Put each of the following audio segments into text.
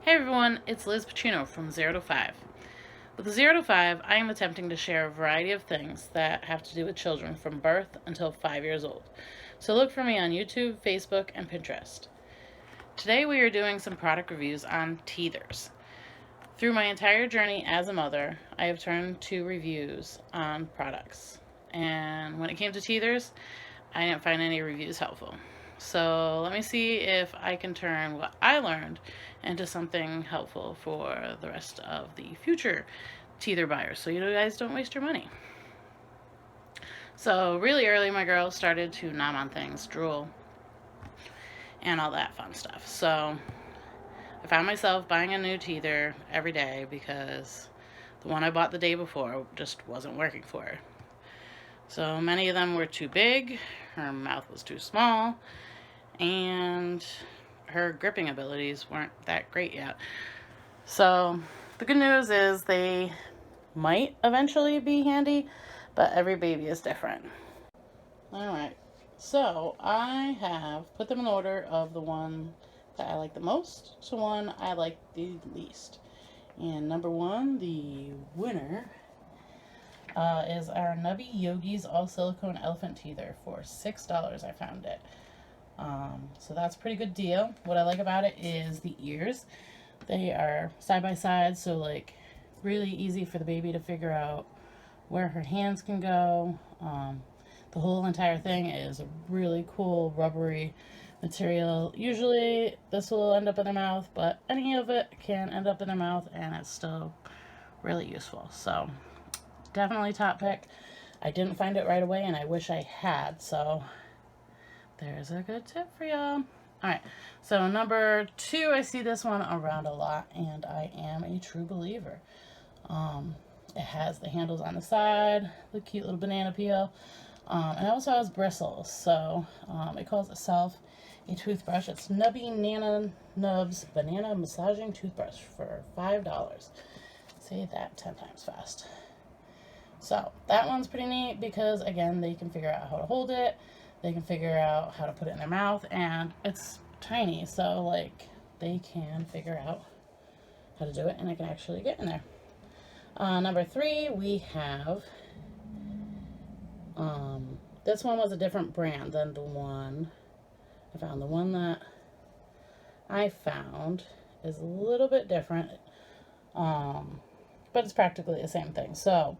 Hey everyone, it's Liz Pacino from 0 to 5. With the 0 to 5, I am attempting to share a variety of things that have to do with children from birth until 5 years old. So look for me on YouTube, Facebook, and Pinterest. Today we are doing some product reviews on teethers. Through my entire journey as a mother, I have turned to reviews on products. And when it came to teethers, I didn't find any reviews helpful. So let me see if I can turn what I learned into something helpful for the rest of the future teether buyers, so you guys don't waste your money. So really early, my girl started to nom on things, drool, and all that fun stuff. So I found myself buying a new teether every day because the one I bought the day before just wasn't working for her. So many of them were too big, her mouth was too small, and her gripping abilities weren't that great yet. So the good news is they might eventually be handy, but every baby is different. Alright, so I have put them in order of the one that I like the most to one I like the least. And number one, the winner, is our Nubby Yogis All Silicone Elephant Teether for $6. I found it. So that's a pretty good deal. What I like about it is the ears. They are side by side, so like really easy for the baby to figure out where her hands can go. The whole entire thing is a really cool rubbery material. Usually this will end up in their mouth, but any of it can end up in their mouth and it's still really useful. So definitely top pick. I didn't find it right away and I wish I had, so there's a good tip for y'all. Alright, so number two, I see this one around a lot, and I am a true believer. It has the handles on the side, the cute little banana peel, and it also has bristles, so it calls itself a toothbrush. It's Nubby Nana Nubs Banana Massaging Toothbrush for $5. Say that 10 times fast. So that one's pretty neat because, again, they can figure out how to hold it. They can figure out how to put it in their mouth, and it's tiny, so like they can figure out how to do it, and it can actually get in there. Number three, we have this one was a different brand than the one I found. The one that I found is a little bit different, but it's practically the same thing. So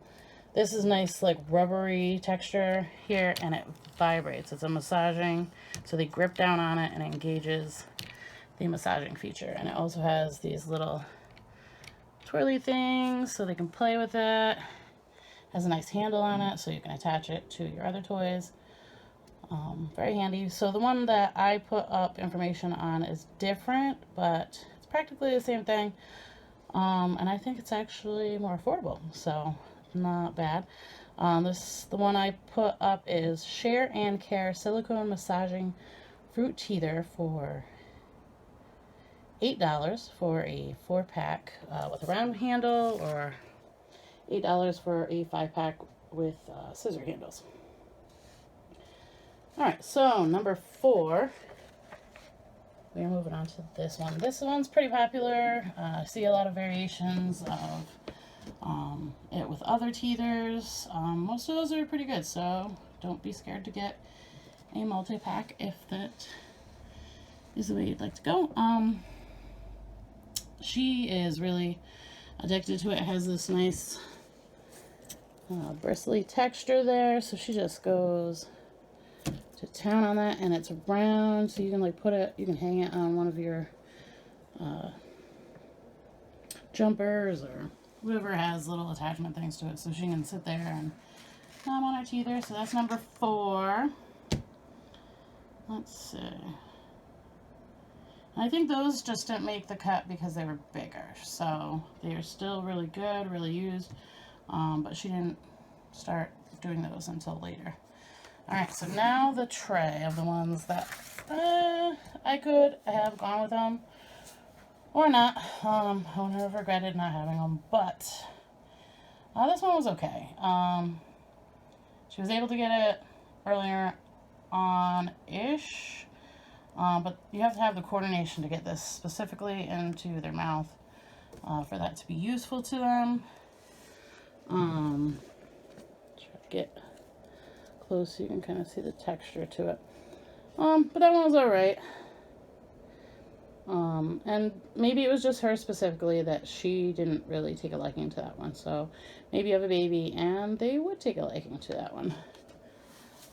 this is nice, like rubbery texture here, and it vibrates. It's a massaging, so they grip down on it and it engages the massaging feature. And it also has these little twirly things so they can play with it. Has a nice handle on it so you can attach it to your other toys. Very handy. So the one that I put up information on is different, but it's practically the same thing. And I think it's actually more affordable, so not bad. The one I put up is Share and Care Silicone Massaging Fruit Teether for $8 for a 4-pack with a round handle, or $8 for a 5-pack with scissor handles. Alright, so number four, we're moving on to this one. This one's pretty popular. I see a lot of variations of it with other teethers. Most of those are pretty good, so don't be scared to get a multi-pack if that is the way you'd like to go. She is really addicted to it. It has this nice bristly texture there, so she just goes to town on that, and it's round, so you can like put it, you can hang it on one of your jumpers or whoever has little attachment things to it, so she can sit there and nom on her teether. So that's number four. Let's see. I think those just didn't make the cut because they were bigger, so they are still really good, really used, but she didn't start doing those until later. Alright, so now the tray of the ones that I could have gone with them or not. I would have regretted not having them, but this one was okay. She was able to get it earlier on-ish. But you have to have the coordination to get this specifically into their mouth for that to be useful to them. Try to get close so you can kind of see the texture to it. But that one was alright. And maybe it was just her specifically that she didn't really take a liking to that one. So maybe you have a baby and they would take a liking to that one.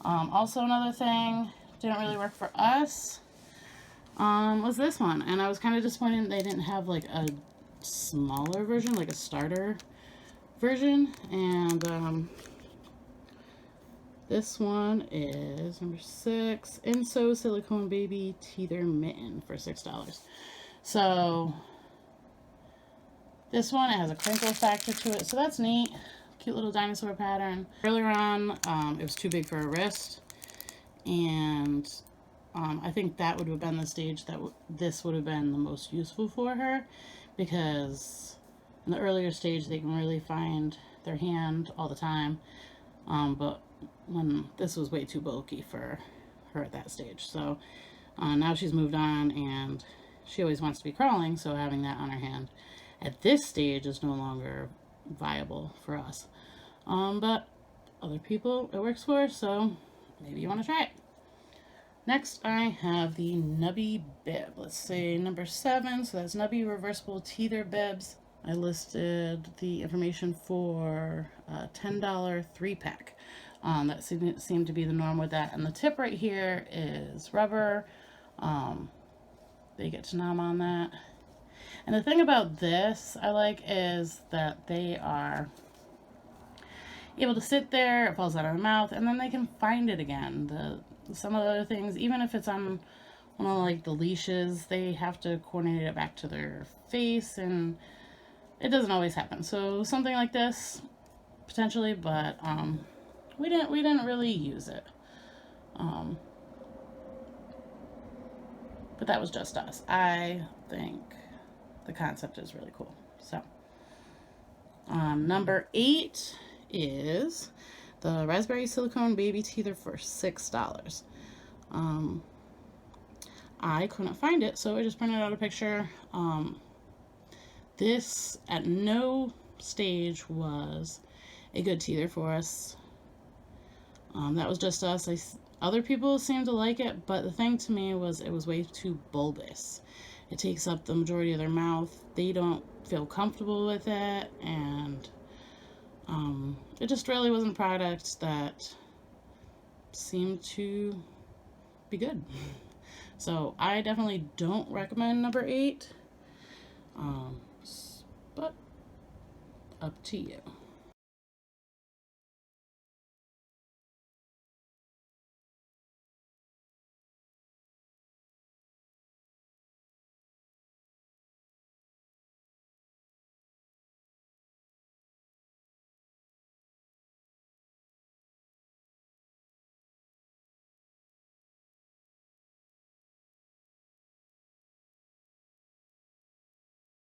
Also another thing, didn't really work for us, was this one. And I was kind of disappointed they didn't have like a smaller version, like a starter version. And this one is number 6, Inso Silicone Baby Teether Mitten for $6. So this one, it has a crinkle factor to it, so that's neat. Cute little dinosaur pattern. Earlier on, it was too big for her wrist, and I think that would have been the stage that this would have been the most useful for her, because in the earlier stage they can really find their hand all the time, but when this was way too bulky for her at that stage. So now she's moved on and she always wants to be crawling, so having that on her hand at this stage is no longer viable for us. But other people it works for, so maybe you want to try it. Next I have the Nubby Bib. Let's say number 7, so that's Nubby Reversible Teether Bibs. I listed the information for a $10 3-pack. That seemed to be the norm with that. And the tip right here is rubber. They get to nom on that. And the thing about this I like is that they are able to sit there, it falls out of their mouth, and then they can find it again. Some of the other things, even if it's on one of like the leashes, they have to coordinate it back to their face, and it doesn't always happen. So something like this, potentially, but we didn't really use it. But that was just us. I think the concept is really cool. So number 8 is the Raspberry Silicone Baby Teether for $6. I couldn't find it, so I just printed out a picture. This at no stage was a good teether for us. That was just us. Other people seemed to like it, but the thing to me was it was way too bulbous. It takes up the majority of their mouth. They don't feel comfortable with it, and it just really wasn't a product that seemed to be good. So I definitely don't recommend number 8, but up to you.